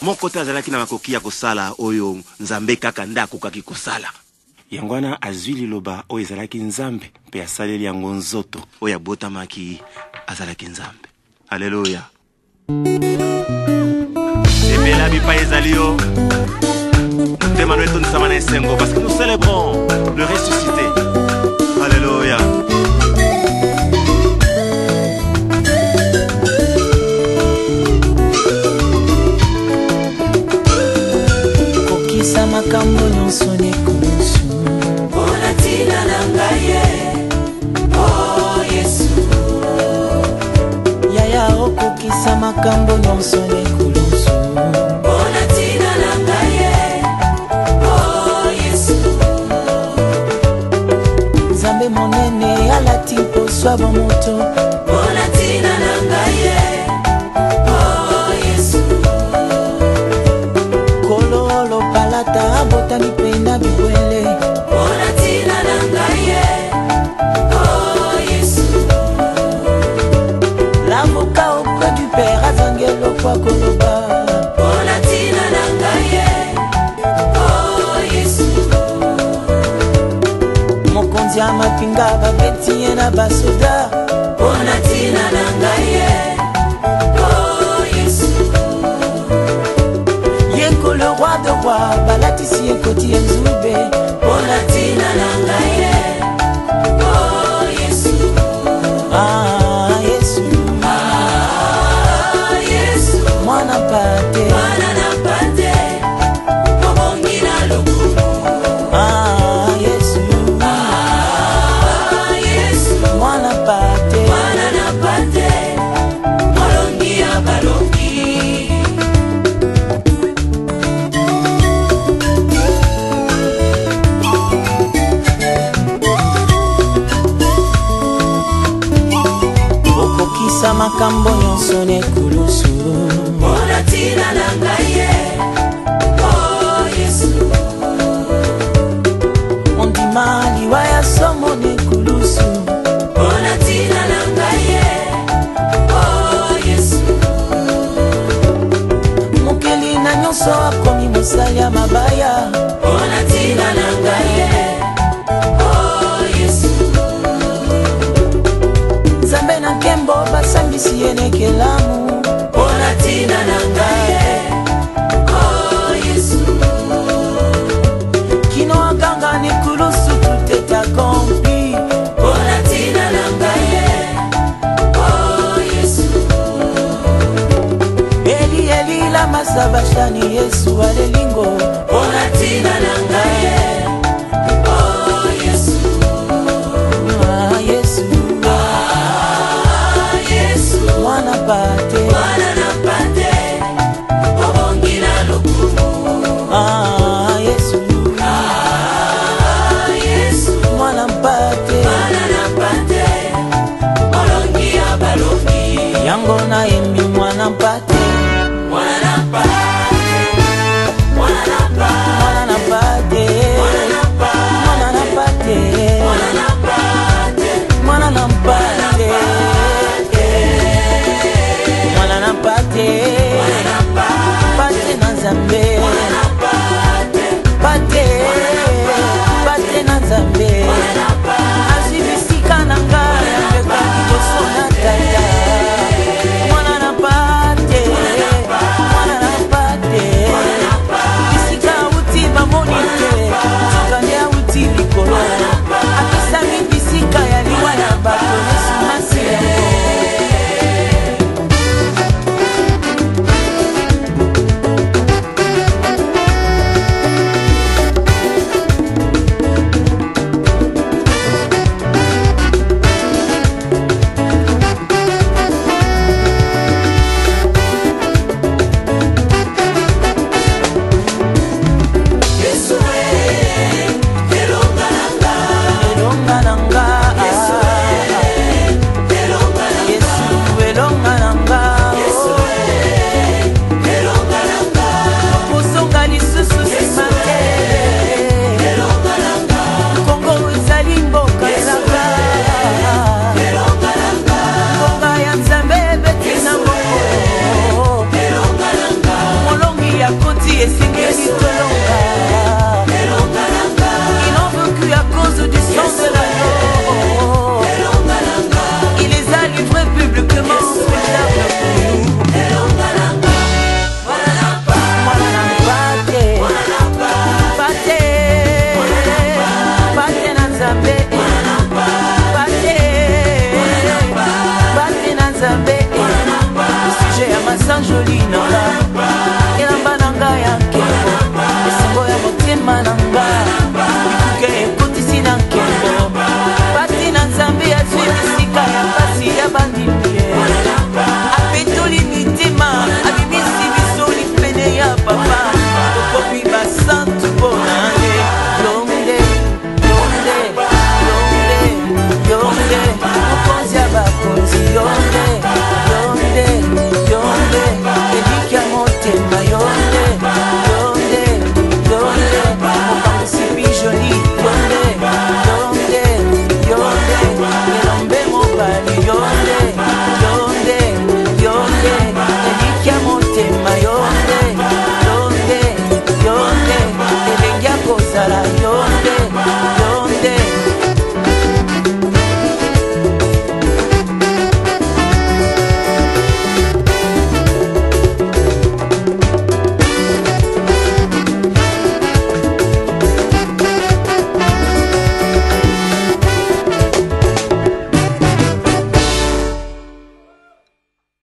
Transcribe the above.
Mon côté azalaki na makoki ya kosala oyo nzambe kaka ndako kaki kosala. Yangwana azwili loba oyo ezalaki nzambe mpe asaleli yango nzoto oyo abotamaki azalaki nzambe. Alléluia. Ebela bipa ezali yo. Motema eto nisama na esengo parce que nous célébrons le ressuscité. Alléluia. Kokisa makambo nyonso nekulusu mpona ntina na ngai oh Yesu. Yaya okokisa makambo nyonso nekulusu mpona ntina na ngai oh Yesu. Nzambe monene alati poswa bomoto mpona ntina na ngai oh Yesu. Kololo palata abotani pena biwele mpona ntina na ngai oh Yesu. L'avocat auprès du Père azangelo kwa koloba mpona ntina na ngai oh Yesu. Mokonzi ya mapinga babeti ye na basoda mpona ntina na ngai oh Yesu. Yeko le roi de roi balatisi ekoti enzube mpona ntina na ngai oh Yesu. Ah Yesu, ah Yesu, mwana pate na pate mobongi na lokumu. Ah Yesu, ah Yesu, mwana pate na pate molongi ya balongi. Okokisa makambo nyonso nekulusu mpona ntina na ngai oh Yesu. Ondima liwa ya somo nekulusu mpona ntina na ngai oh Yesu. Mokeli na nyonso akomi mosali ya mabaya mpona ntina na ngai oh Yesu. Nzambe na nkembo basambisi ye nekelamu mpona ntina na ngai oh Yesu. Kino aganga nekulusu tout est accompli mpona ntina na ngai oh Yesu. Eli Eli lama sabachthani Yesu alelingo mpona ntina na ngai oh Yesu. Ah Yesu, ah Yesu, mwana pate na pate mobongi na lokumu. Ah Yesu, ah Yesu, mwana pate na pate molongi ya balongi. Yango na emi mwana pate mwana pate mwana pate mwana pate esengeli tolonga